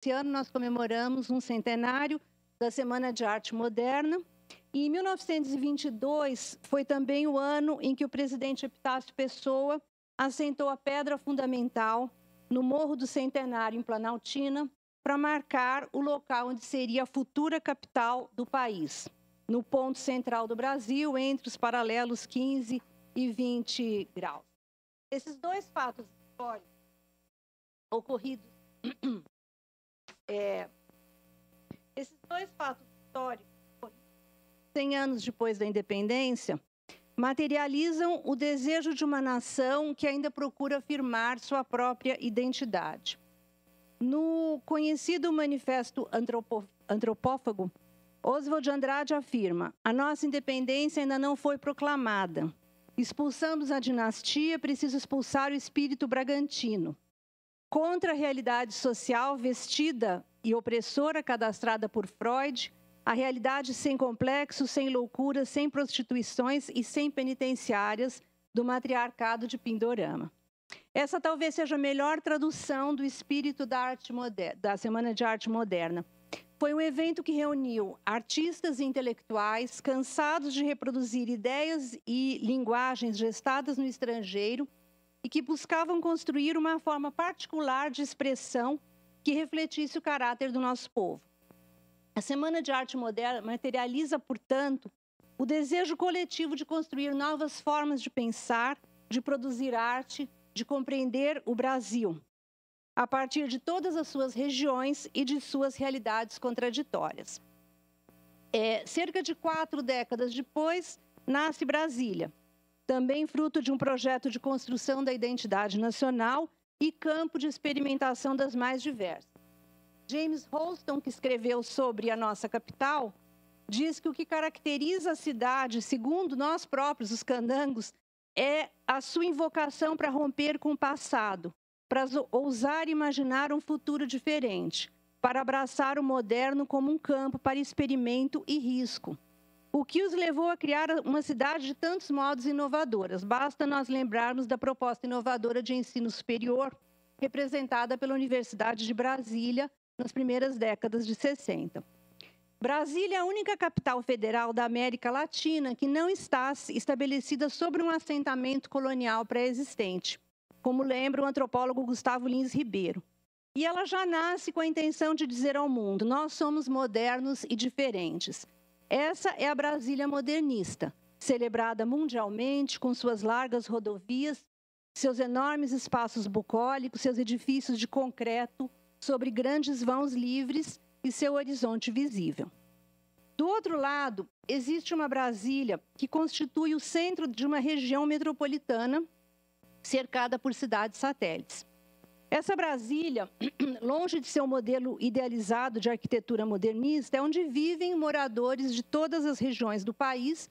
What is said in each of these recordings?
Esse ano nós comemoramos um centenário da Semana de Arte Moderna. E em 1922 foi também o ano em que o presidente Epitácio Pessoa assentou a pedra fundamental no Morro do Centenário, em Planaltina, para marcar o local onde seria a futura capital do país, no ponto central do Brasil, entre os paralelos 15 e 20 graus. Esses dois fatos históricos ocorridos, esses dois fatos históricos, 100 anos depois da independência, materializam o desejo de uma nação que ainda procura afirmar sua própria identidade. No conhecido Manifesto Antropófago, Oswald de Andrade afirma: a nossa independência ainda não foi proclamada. Expulsamos a dinastia, preciso expulsar o espírito bragantino. Contra a realidade social vestida e opressora cadastrada por Freud, a realidade sem complexos, sem loucuras, sem prostituições e sem penitenciárias do matriarcado de Pindorama. Essa talvez seja a melhor tradução do espírito da arte moderna, da Semana de Arte Moderna. Foi um evento que reuniu artistas e intelectuais cansados de reproduzir ideias e linguagens gestadas no estrangeiro e que buscavam construir uma forma particular de expressão que refletisse o caráter do nosso povo. A Semana de Arte Moderna materializa, portanto, o desejo coletivo de construir novas formas de pensar, de produzir arte, de compreender o Brasil, a partir de todas as suas regiões e de suas realidades contraditórias. Cerca de 4 décadas depois, nasce Brasília, também fruto de um projeto de construção da identidade nacional e campo de experimentação das mais diversas. James Holston, que escreveu sobre a nossa capital, diz que o que caracteriza a cidade, segundo nós próprios, os candangos, é a sua invocação para romper com o passado, para ousar imaginar um futuro diferente, para abraçar o moderno como um campo para experimento e risco. O que os levou a criar uma cidade de tantos modos inovadoras. Basta nós lembrarmos da proposta inovadora de ensino superior, representada pela Universidade de Brasília, nas primeiras décadas de 60. Brasília é a única capital federal da América Latina que não está estabelecida sobre um assentamento colonial pré-existente, como lembra o antropólogo Gustavo Lins Ribeiro. E ela já nasce com a intenção de dizer ao mundo: nós somos modernos e diferentes. Essa é a Brasília modernista, celebrada mundialmente com suas largas rodovias, seus enormes espaços bucólicos, seus edifícios de concreto sobre grandes vãos livres e seu horizonte visível. Do outro lado, existe uma Brasília que constitui o centro de uma região metropolitana cercada por cidades satélites. Essa Brasília, longe de ser um modelo idealizado de arquitetura modernista, é onde vivem moradores de todas as regiões do país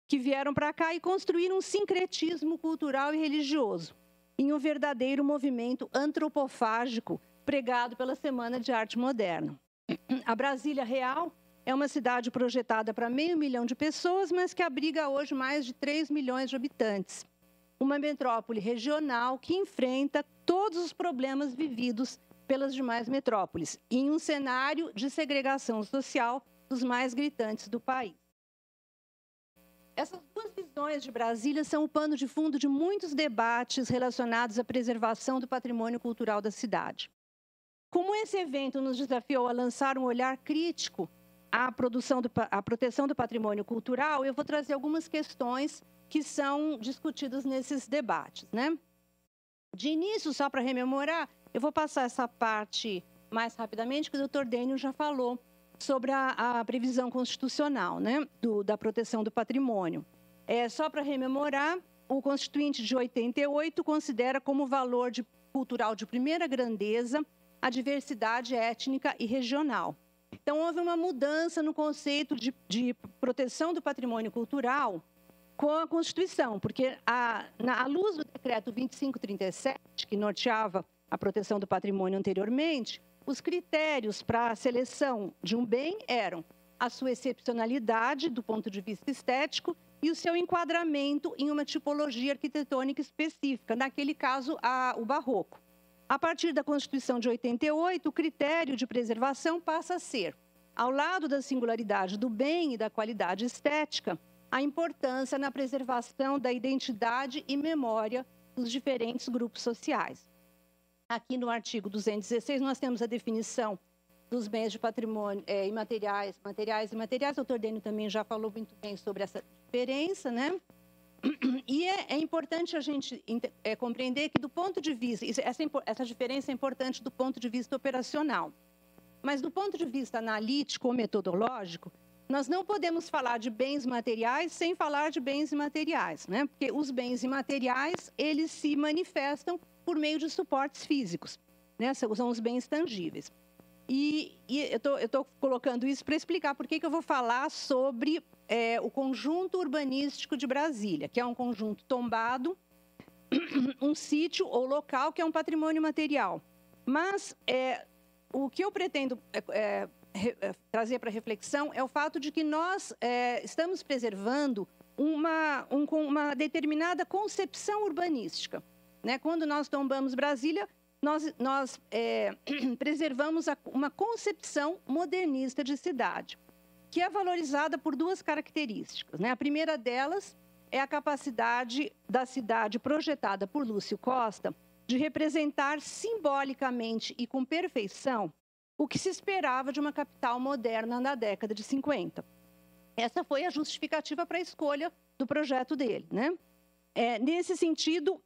que vieram para cá e construíram um sincretismo cultural e religioso em um verdadeiro movimento antropofágico pregado pela Semana de Arte Moderna. A Brasília Real é uma cidade projetada para 500 mil de pessoas, mas que abriga hoje mais de 3 milhões de habitantes. Uma metrópole regional que enfrenta todos os problemas vividos pelas demais metrópoles, em um cenário de segregação social dos mais gritantes do país. Essas duas visões de Brasília são o pano de fundo de muitos debates relacionados à preservação do patrimônio cultural da cidade. Como esse evento nos desafiou a lançar um olhar crítico à proteção do patrimônio cultural, eu vou trazer algumas questões que são discutidas nesses debates, né? De início, só para rememorar, eu vou passar essa parte mais rapidamente, que o Dr. Dênio já falou sobre a previsão constitucional, né, da proteção do patrimônio. Só para rememorar, o Constituinte de 88 considera como valor cultural de primeira grandeza a diversidade étnica e regional. Então, houve uma mudança no conceito de proteção do patrimônio cultural com a Constituição, porque, à luz do decreto 2537, que norteava a proteção do patrimônio anteriormente, os critérios para a seleção de um bem eram a sua excepcionalidade do ponto de vista estético e o seu enquadramento em uma tipologia arquitetônica específica, naquele caso, o barroco. A partir da Constituição de 88, o critério de preservação passa a ser, ao lado da singularidade do bem e da qualidade estética, a importância na preservação da identidade e memória dos diferentes grupos sociais. Aqui no artigo 216, nós temos a definição dos bens de patrimônio imateriais, materiais e imateriais. O doutor Dênio também já falou muito bem sobre essa diferença, né? E é importante a gente compreender que, do ponto de vista, essa diferença é importante do ponto de vista operacional. Mas, do ponto de vista analítico ou metodológico, nós não podemos falar de bens materiais sem falar de bens imateriais, né? Porque os bens imateriais, eles se manifestam por meio de suportes físicos, né? São os bens tangíveis. E eu estou colocando isso para explicar por que eu vou falar sobre o conjunto urbanístico de Brasília, que é um conjunto tombado, um sítio ou local que é um patrimônio material. Mas o que eu pretendo trazer para reflexão é o fato de que nós estamos preservando uma determinada concepção urbanística, né? Quando nós tombamos Brasília, nós preservamos uma concepção modernista de cidade, que é valorizada por duas características, né? A primeira delas é a capacidade da cidade projetada por Lúcio Costa de representar simbolicamente e com perfeição o que se esperava de uma capital moderna na década de 50. Essa foi a justificativa para a escolha do projeto dele, né? Nesse sentido,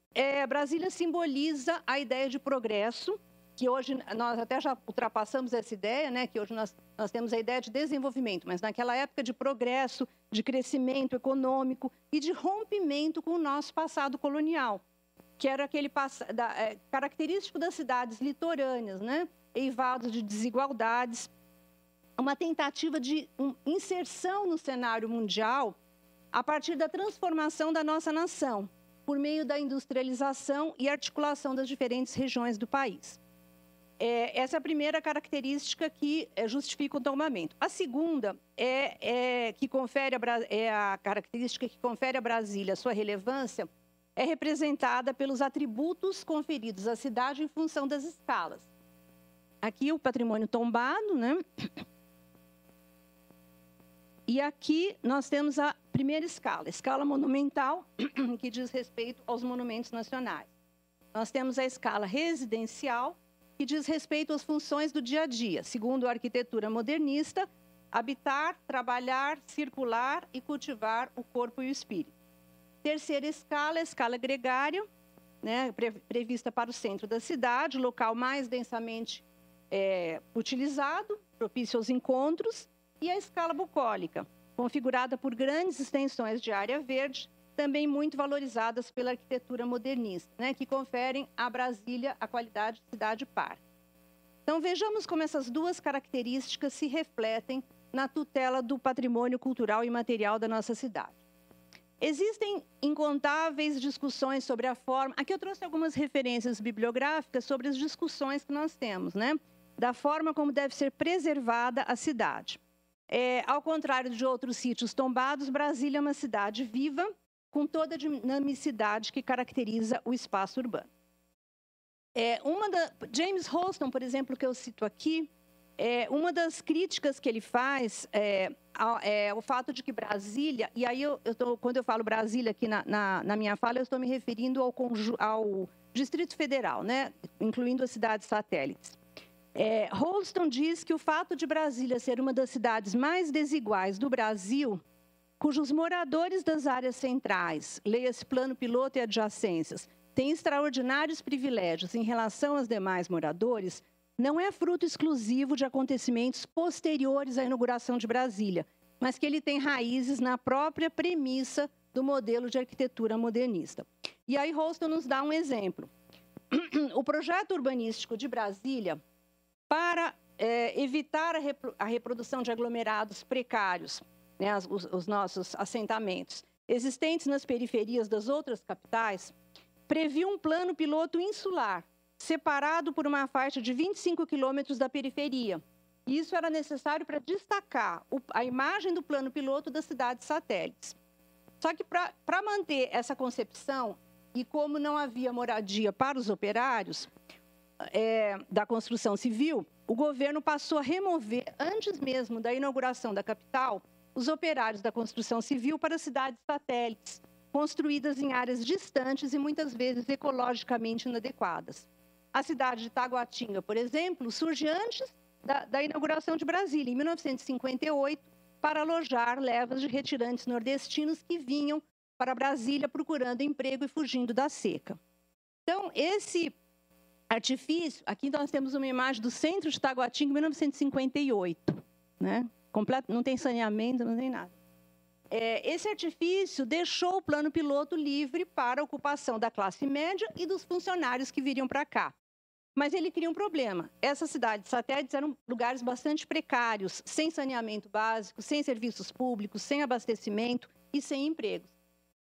Brasília simboliza a ideia de progresso, que hoje nós até já ultrapassamos essa ideia, né? Que hoje nós temos a ideia de desenvolvimento, mas naquela época de progresso, de crescimento econômico e de rompimento com o nosso passado colonial, que era aquele característico das cidades litorâneas, né? Eivados de desigualdades, uma tentativa de inserção no cenário mundial a partir da transformação da nossa nação, por meio da industrialização e articulação das diferentes regiões do país. Essa é a primeira característica que justifica o tombamento. A segunda a característica que confere a Brasília sua relevância, é representada pelos atributos conferidos à cidade em função das escalas. Aqui o patrimônio tombado, né? E aqui nós temos a primeira escala monumental, que diz respeito aos monumentos nacionais. Nós temos a escala residencial, que diz respeito às funções do dia a dia, segundo a arquitetura modernista, habitar, trabalhar, circular e cultivar o corpo e o espírito. Terceira escala, a escala gregária, né, prevista para o centro da cidade, local mais densamente utilizado, propício aos encontros, e a escala bucólica, configurada por grandes extensões de área verde, também muito valorizadas pela arquitetura modernista, né, que conferem a Brasília a qualidade de cidade-parque. Então, vejamos como essas duas características se refletem na tutela do patrimônio cultural e material da nossa cidade. Existem incontáveis discussões sobre a forma... Aqui eu trouxe algumas referências bibliográficas sobre as discussões que nós temos, né, da forma como deve ser preservada a cidade. Ao contrário de outros sítios tombados, Brasília é uma cidade viva, com toda a dinamicidade que caracteriza o espaço urbano. James Holston, por exemplo, que eu cito aqui, uma das críticas que ele faz é o fato de que Brasília, e aí quando eu falo Brasília aqui na minha fala, eu estou me referindo ao Distrito Federal, né, incluindo as cidades satélites. Holston diz que o fato de Brasília ser uma das cidades mais desiguais do Brasil, cujos moradores das áreas centrais, leia-se plano piloto e adjacências, têm extraordinários privilégios em relação aos demais moradores, não é fruto exclusivo de acontecimentos posteriores à inauguração de Brasília, mas que ele tem raízes na própria premissa do modelo de arquitetura modernista. E aí Holston nos dá um exemplo. O projeto urbanístico de Brasília, para evitar a reprodução de aglomerados precários, né, os nossos assentamentos, existentes nas periferias das outras capitais, previu um plano piloto insular, separado por uma faixa de 25 quilômetros da periferia. Isso era necessário para destacar a imagem do plano piloto das cidades satélites. Só que para manter essa concepção, e como não havia moradia para os operários, da construção civil, o governo passou a remover, antes mesmo da inauguração da capital, os operários da construção civil para cidades satélites, construídas em áreas distantes e muitas vezes ecologicamente inadequadas. A cidade de Taguatinga, por exemplo, surge antes da inauguração de Brasília, em 1958, para alojar levas de retirantes nordestinos que vinham para Brasília procurando emprego e fugindo da seca. Então, esse artifício, aqui nós temos uma imagem do centro de Taguatinga, em 1958, né? Não tem saneamento, não tem nada. Esse artifício deixou o plano piloto livre para a ocupação da classe média e dos funcionários que viriam para cá. Mas ele cria um problema. Essas cidades satélites eram lugares bastante precários, sem saneamento básico, sem serviços públicos, sem abastecimento e sem empregos.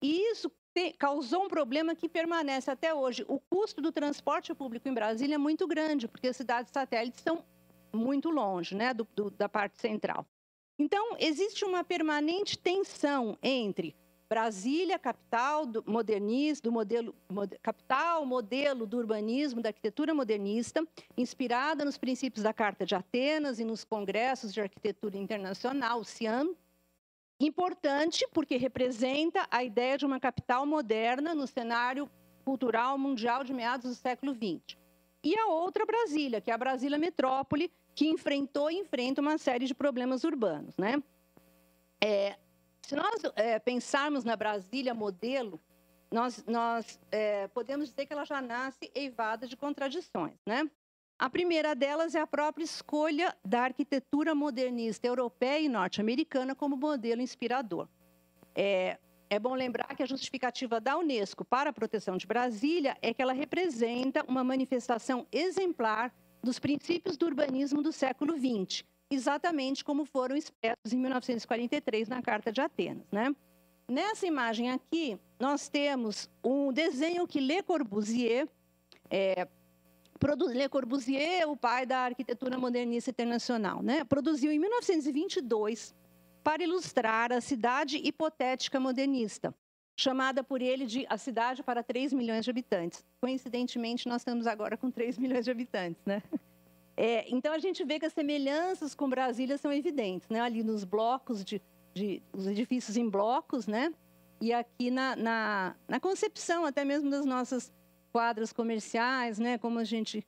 E isso causou um problema que permanece até hoje. O custo do transporte público em Brasília é muito grande, porque as cidades satélites estão muito longe, né, da parte central. Então, existe uma permanente tensão entre Brasília, capital do modelo do urbanismo, da arquitetura modernista, inspirada nos princípios da Carta de Atenas e nos congressos de arquitetura internacional, o CIAM. Importante porque representa a ideia de uma capital moderna no cenário cultural mundial de meados do século XX. E a outra Brasília, que é a Brasília Metrópole, que enfrentou e enfrenta uma série de problemas urbanos, né? Se nós pensarmos na Brasília modelo, nós podemos dizer que ela já nasce eivada de contradições, né? A primeira delas é a própria escolha da arquitetura modernista europeia e norte-americana como modelo inspirador. É bom lembrar que a justificativa da Unesco para a proteção de Brasília é que ela representa uma manifestação exemplar dos princípios do urbanismo do século XX, exatamente como foram expressos em 1943 na Carta de Atenas, né? Nessa imagem aqui, nós temos um desenho que Le Corbusier, o pai da arquitetura modernista internacional, né, produziu em 1922 para ilustrar a cidade hipotética modernista, chamada por ele de a cidade para 3 milhões de habitantes. Coincidentemente, nós estamos agora com 3 milhões de habitantes, né? Então, a gente vê que as semelhanças com Brasília são evidentes, né? Ali nos blocos, os edifícios em blocos, né? E aqui na concepção até mesmo das nossas quadras comerciais, né? Como a gente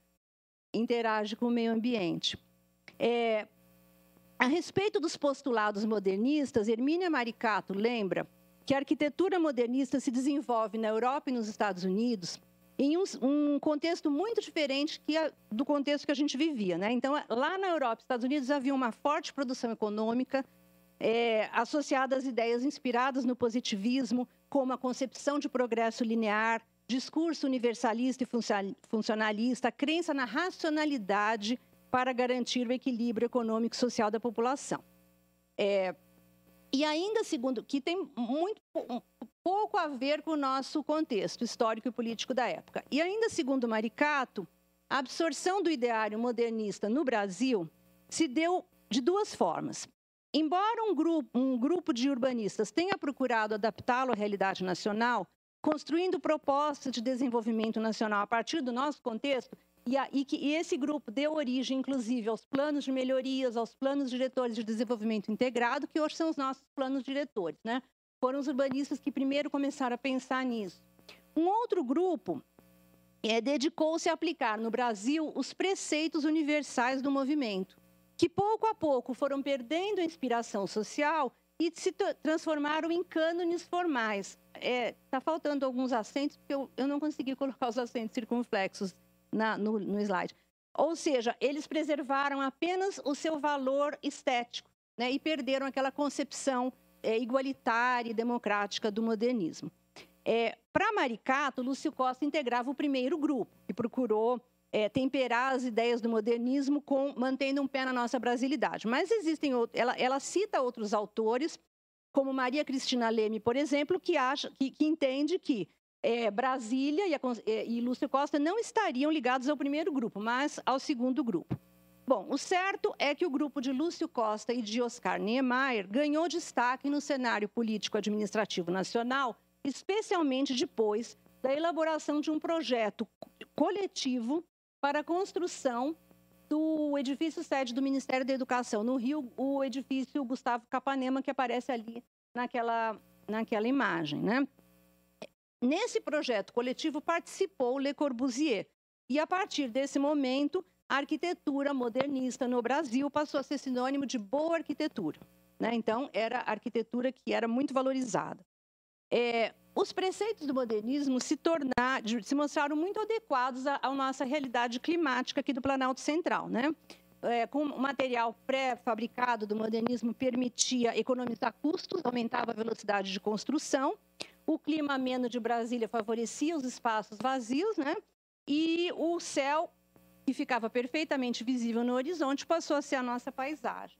interage com o meio ambiente. A respeito dos postulados modernistas, Hermínia Maricato lembra que a arquitetura modernista se desenvolve na Europa e nos Estados Unidos em um contexto muito diferente do contexto que a gente vivia, né? Então, lá na Europa e Estados Unidos havia uma forte produção econômica associada às ideias inspiradas no positivismo, como a concepção de progresso linear, discurso universalista e funcionalista, a crença na racionalidade para garantir o equilíbrio econômico e social da população. E ainda, segundo, que tem muito pouco a ver com o nosso contexto histórico e político da época. E ainda, segundo Maricato, a absorção do ideário modernista no Brasil se deu de duas formas. Embora um grupo de urbanistas tenha procurado adaptá-lo à realidade nacional, construindo propostas de desenvolvimento nacional a partir do nosso contexto, e esse grupo deu origem, inclusive, aos planos de melhorias, aos planos diretores de desenvolvimento integrado, que hoje são os nossos planos diretores, né? Foram os urbanistas que primeiro começaram a pensar nisso. Um outro grupo dedicou-se a aplicar no Brasil os preceitos universais do movimento, que pouco a pouco foram perdendo a inspiração social e se transformaram em cânones formais. Está faltando alguns acentos, porque eu não consegui colocar os acentos circunflexos no slide. Ou seja, eles preservaram apenas o seu valor estético, né, e perderam aquela concepção igualitária e democrática do modernismo. Para Maricato, Lúcio Costa integrava o primeiro grupo, que procurou temperar as ideias do modernismo mantendo um pé na nossa brasilidade. Mas existem outros, ela cita outros autores, como Maria Cristina Leme, por exemplo, que entende que Brasília e Lúcio Costa não estariam ligados ao primeiro grupo, mas ao segundo grupo. Bom, o certo é que o grupo de Lúcio Costa e de Oscar Niemeyer ganhou destaque no cenário político-administrativo nacional, especialmente depois da elaboração de um projeto coletivo para a construção do edifício sede do Ministério da Educação no Rio, o edifício Gustavo Capanema, que aparece ali naquela imagem, né? Nesse projeto coletivo participou Le Corbusier, e a partir desse momento, a arquitetura modernista no Brasil passou a ser sinônimo de boa arquitetura, né? Então, era a arquitetura que era muito valorizada. Os preceitos do modernismo se mostraram muito adequados à nossa realidade climática aqui do Planalto Central, né? Com o material pré-fabricado do modernismo permitia economizar custos, aumentava a velocidade de construção, o clima ameno de Brasília favorecia os espaços vazios, né? E o céu, que ficava perfeitamente visível no horizonte, passou a ser a nossa paisagem.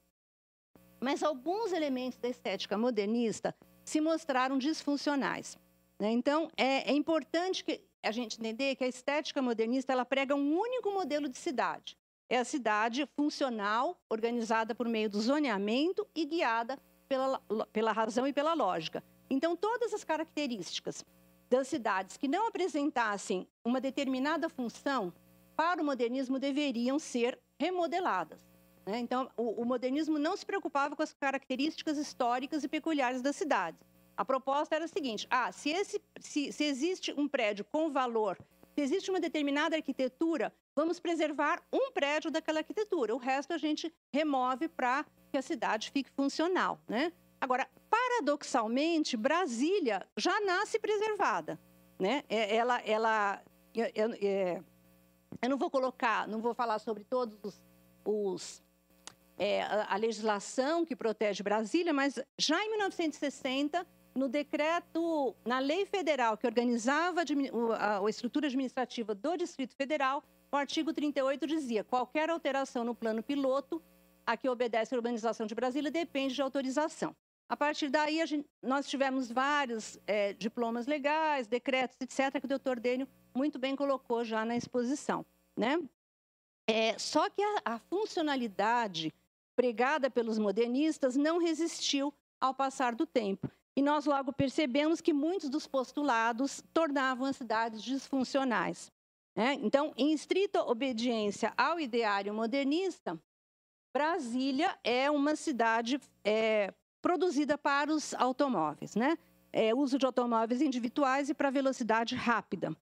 Mas alguns elementos da estética modernista se mostraram disfuncionais, né? Então, é importante que a gente entender que a estética modernista ela prega um único modelo de cidade. É a cidade funcional, organizada por meio do zoneamento e guiada pela razão e pela lógica. Então, todas as características das cidades que não apresentassem uma determinada função, para o modernismo deveriam ser remodeladas, né? Então, o modernismo não se preocupava com as características históricas e peculiares das cidades. A proposta era a seguinte: se existe um prédio com valor, se existe uma determinada arquitetura, vamos preservar um prédio daquela arquitetura. O resto a gente remove para que a cidade fique funcional, né? Agora, paradoxalmente, Brasília já nasce preservada, né? Eu não vou falar sobre todos a legislação que protege Brasília, mas já em 1960, no decreto, na lei federal que organizava a estrutura administrativa do Distrito Federal, o artigo 38 dizia: qualquer alteração no plano piloto a que obedece a urbanização de Brasília depende de autorização. A partir daí, nós tivemos vários diplomas legais, decretos, etc., que o doutor Dênio muito bem colocou já na exposição, né? Só que a funcionalidade pregada pelos modernistas não resistiu ao passar do tempo. E nós logo percebemos que muitos dos postulados tornavam as cidades disfuncionais, né? Então, em estrita obediência ao ideário modernista, Brasília é uma cidade produzida para os automóveis, né? Uso de automóveis individuais e para velocidade rápida.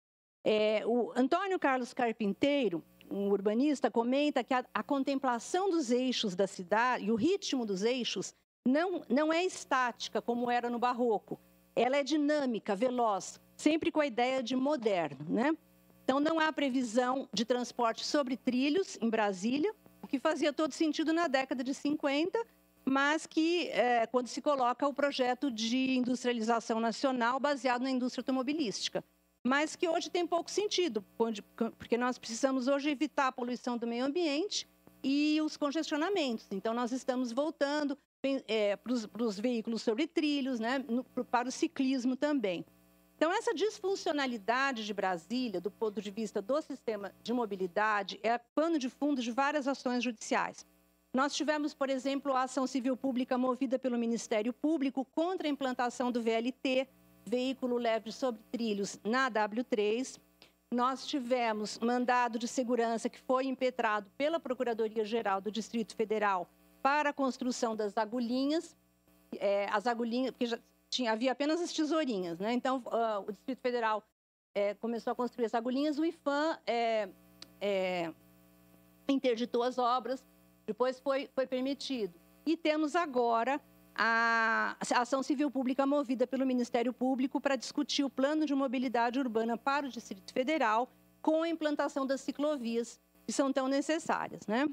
O Antônio Carlos Carpinteiro, um urbanista, comenta que a contemplação dos eixos da cidade e o ritmo dos eixos não é estática, como era no Barroco. Ela é dinâmica, veloz, sempre com a ideia de moderno, né? Então, não há previsão de transporte sobre trilhos em Brasília, o que fazia todo sentido na década de 50, mas que, quando se coloca o projeto de industrialização nacional baseado na indústria automobilística, mas que hoje tem pouco sentido, porque nós precisamos hoje evitar a poluição do meio ambiente e os congestionamentos. Então, nós estamos voltando para os veículos sobre trilhos, né, para o ciclismo também. Então, essa disfuncionalidade de Brasília, do ponto de vista do sistema de mobilidade, é pano de fundo de várias ações judiciais. Nós tivemos, por exemplo, a ação civil pública movida pelo Ministério Público contra a implantação do VLT, veículo leve sobre trilhos, na W3. Nós tivemos mandado de segurança que foi impetrado pela Procuradoria-Geral do Distrito Federal para a construção das agulhinhas, porque havia apenas as tesourinhas, né? Então, o Distrito Federal começou a construir as agulhinhas, o IPHAN interditou as obras, depois foi permitido. E temos agora a ação civil pública movida pelo Ministério Público para discutir o plano de mobilidade urbana para o Distrito Federal com a implantação das ciclovias, que são tão necessárias, né?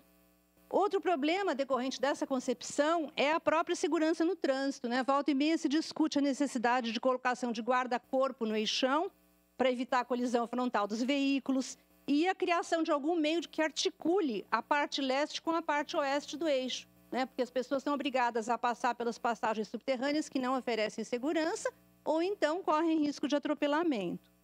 Outro problema decorrente dessa concepção é a própria segurança no trânsito, né? Volta e meia se discute a necessidade de colocação de guarda-corpo no eixão para evitar a colisão frontal dos veículos e a criação de algum meio que articule a parte leste com a parte oeste do eixo, né? Porque as pessoas são obrigadas a passar pelas passagens subterrâneas que não oferecem segurança ou então correm risco de atropelamento.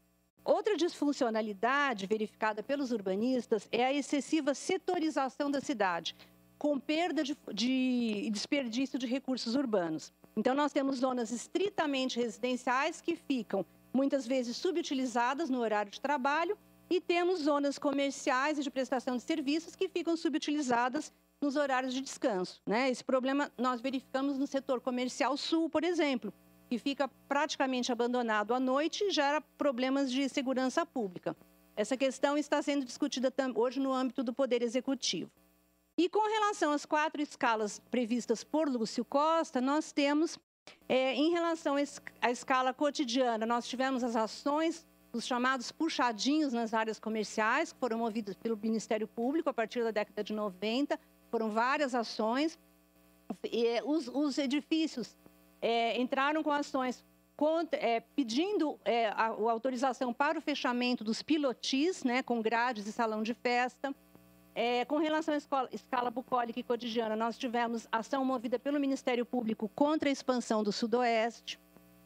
Outra disfuncionalidade verificada pelos urbanistas é a excessiva setorização da cidade, com perda de desperdício de recursos urbanos. Então, nós temos zonas estritamente residenciais que ficam, muitas vezes, subutilizadas no horário de trabalho e temos zonas comerciais e de prestação de serviços que ficam subutilizadas nos horários de descanso, né? Esse problema nós verificamos no setor comercial sul, por exemplo, que fica praticamente abandonado à noite e gera problemas de segurança pública. Essa questão está sendo discutida hoje no âmbito do Poder Executivo. E com relação às 4 escalas previstas por Lúcio Costa, nós temos, em relação à escala cotidiana, nós tivemos as ações, os chamados puxadinhos nas áreas comerciais, que foram movidos pelo Ministério Público a partir da década de 90, foram várias ações. Os edifícios entraram com ações pedindo a autorização para o fechamento dos pilotis, né, com grades e salão de festa. Com relação à escala bucólica e cotidiana, nós tivemos ação movida pelo Ministério Público contra a expansão do Sudoeste.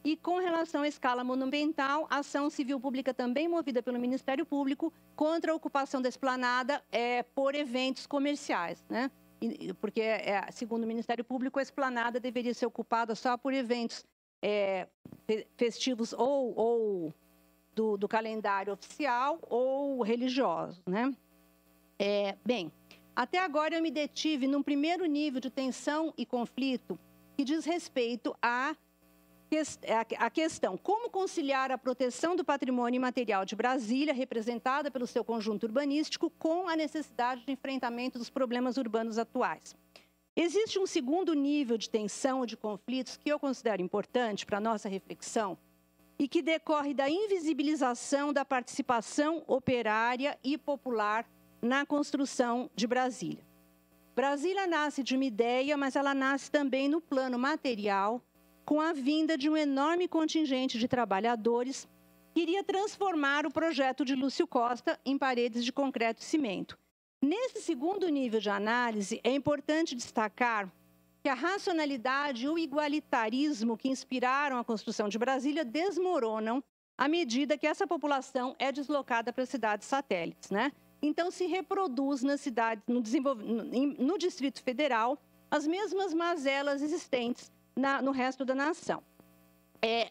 E com relação à escala monumental, ação civil pública também movida pelo Ministério Público contra a ocupação da esplanada por eventos comerciais, né? Porque, segundo o Ministério Público, a esplanada deveria ser ocupada só por eventos festivos ou do calendário oficial ou religiosos, né? Bem, até agora eu me detive num primeiro nível de tensão e conflito que diz respeito à questão como conciliar a proteção do patrimônio imaterial de Brasília, representada pelo seu conjunto urbanístico, com a necessidade de enfrentamento dos problemas urbanos atuais. Existe um segundo nível de tensão ou de conflitos que eu considero importante para a nossa reflexão e que decorre da invisibilização da participação operária e popular na construção de Brasília. Brasília nasce de uma ideia, mas ela nasce também no plano material, com a vinda de um enorme contingente de trabalhadores que iria transformar o projeto de Lúcio Costa em paredes de concreto e cimento. Nesse segundo nível de análise, é importante destacar que a racionalidade e o igualitarismo que inspiraram a construção de Brasília desmoronam à medida que essa população é deslocada para as cidades satélites, né? Então, se reproduz nas cidades, no Distrito Federal, as mesmas mazelas existentes no resto da nação.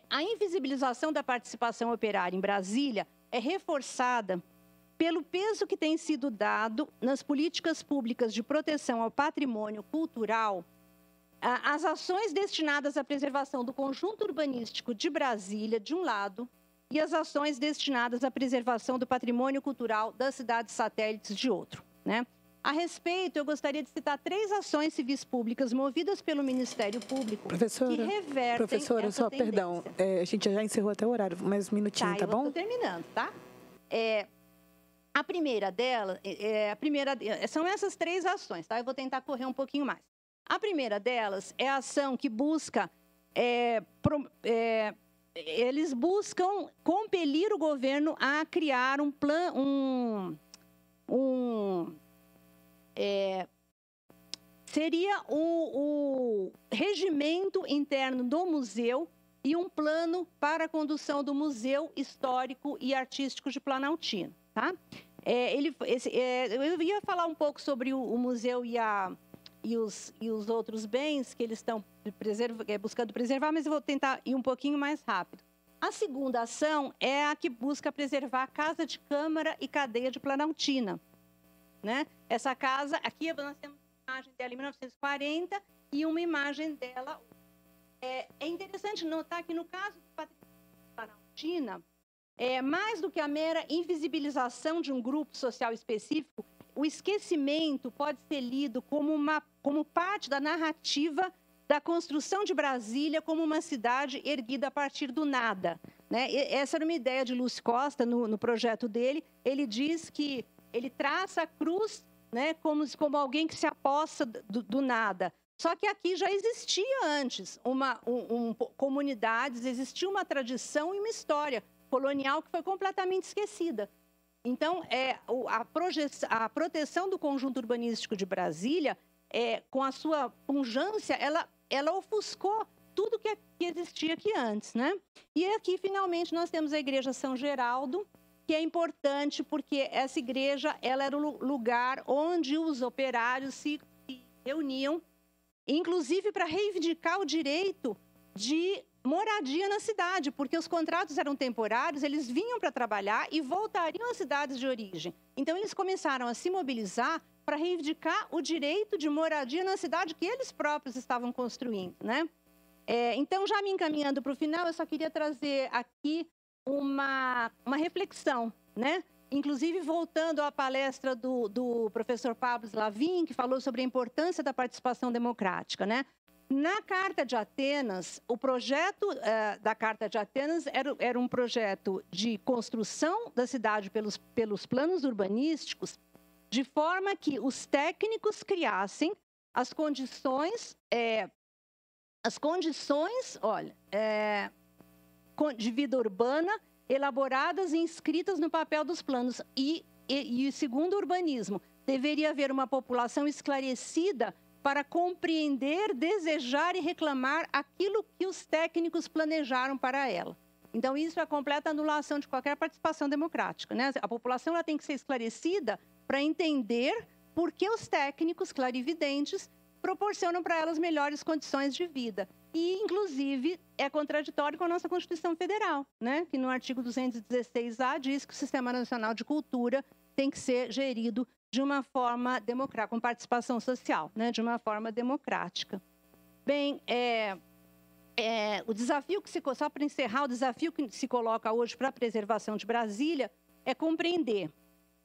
A invisibilização da participação operária em Brasília é reforçada pelo peso que tem sido dado nas políticas públicas de proteção ao patrimônio cultural, as ações destinadas à preservação do conjunto urbanístico de Brasília, de um lado, e as ações destinadas à preservação do patrimônio cultural das cidades satélites de outro, né? A respeito, eu gostaria de citar 3 ações civis públicas movidas pelo Ministério Público que revertem Professora, essa tendência. Perdão, a gente já encerrou até o horário, mais um minutinho, tá bom? Estou terminando, tá? A primeira delas, são essas 3 ações, tá? Eu vou tentar correr um pouquinho mais. A primeira delas é a ação que busca eles buscam compelir o governo a criar um plano, seria o regimento interno do museu e um plano para a condução do Museu Histórico e Artístico de Planaltina, tá? Eu ia falar um pouco sobre o museu e os outros bens que eles estão buscando preservar, mas eu vou tentar ir um pouquinho mais rápido. A segunda ação é a que busca preservar a Casa de Câmara e Cadeia de Planaltina, né? Essa casa, aqui nós temos uma imagem dela em 1940 e uma imagem dela. É interessante notar que no caso do patrimônio de Planaltina, mais do que a mera invisibilização de um grupo social específico, o esquecimento pode ser lido como parte da narrativa da construção de Brasília como uma cidade erguida a partir do nada, né? Essa era uma ideia de Lúcio Costa no projeto dele. Ele diz que ele traça a cruz, né, como alguém que se aposta do nada. Só que aqui já existia antes comunidades, existia uma tradição e uma história colonial que foi completamente esquecida. Então, a proteção do conjunto urbanístico de Brasília, com a sua pungência, ela ofuscou tudo que existia aqui antes, né? E aqui, finalmente, nós temos a Igreja São Geraldo, que é importante porque essa igreja ela era o lugar onde os operários se reuniam, inclusive para reivindicar o direito de moradia na cidade, porque os contratos eram temporários, eles vinham para trabalhar e voltariam às cidades de origem. Então, eles começaram a se mobilizar para reivindicar o direito de moradia na cidade que eles próprios estavam construindo, né? Então, já me encaminhando para o final, eu só queria trazer aqui uma reflexão, né? Inclusive, voltando à palestra do professor Pablo Slavin, que falou sobre a importância da participação democrática, né? Na Carta de Atenas, o projeto da Carta de Atenas era um projeto de construção da cidade pelos planos urbanísticos, de forma que os técnicos criassem as condições, de vida urbana elaboradas e inscritas no papel dos planos. E segundo o urbanismo, deveria haver uma população esclarecida para compreender, desejar e reclamar aquilo que os técnicos planejaram para ela. Então, isso é a completa anulação de qualquer participação democrática, né? A população ela tem que ser esclarecida para entender por que os técnicos clarividentes proporcionam para elas melhores condições de vida. E, inclusive, é contraditório com a nossa Constituição Federal, né? Que no artigo 216-A diz que o Sistema Nacional de Cultura tem que ser gerido de uma forma democrática, com participação social, né? De uma forma democrática. Bem, o desafio que só para encerrar, o desafio que se coloca hoje para a preservação de Brasília é compreender,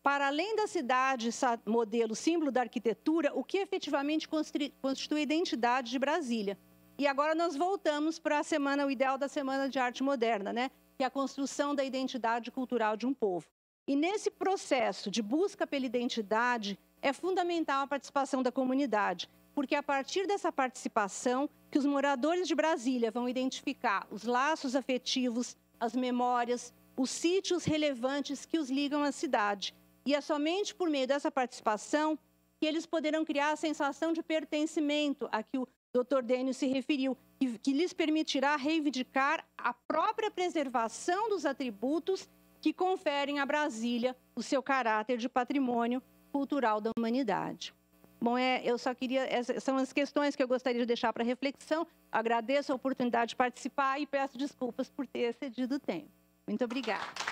para além da cidade, modelo, símbolo da arquitetura, o que efetivamente constitui a identidade de Brasília. E agora nós voltamos para o ideal da Semana de Arte Moderna, né? Que é a construção da identidade cultural de um povo. E nesse processo de busca pela identidade, é fundamental a participação da comunidade, porque é a partir dessa participação que os moradores de Brasília vão identificar os laços afetivos, as memórias, os sítios relevantes que os ligam à cidade. E é somente por meio dessa participação que eles poderão criar a sensação de pertencimento a que o Dr. Dênio se referiu, que lhes permitirá reivindicar a própria preservação dos atributos que conferem a Brasília o seu caráter de patrimônio cultural da humanidade. Bom, eu só queria... Essas são as questões que eu gostaria de deixar para reflexão. Agradeço a oportunidade de participar e peço desculpas por ter excedido o tempo. Muito obrigada.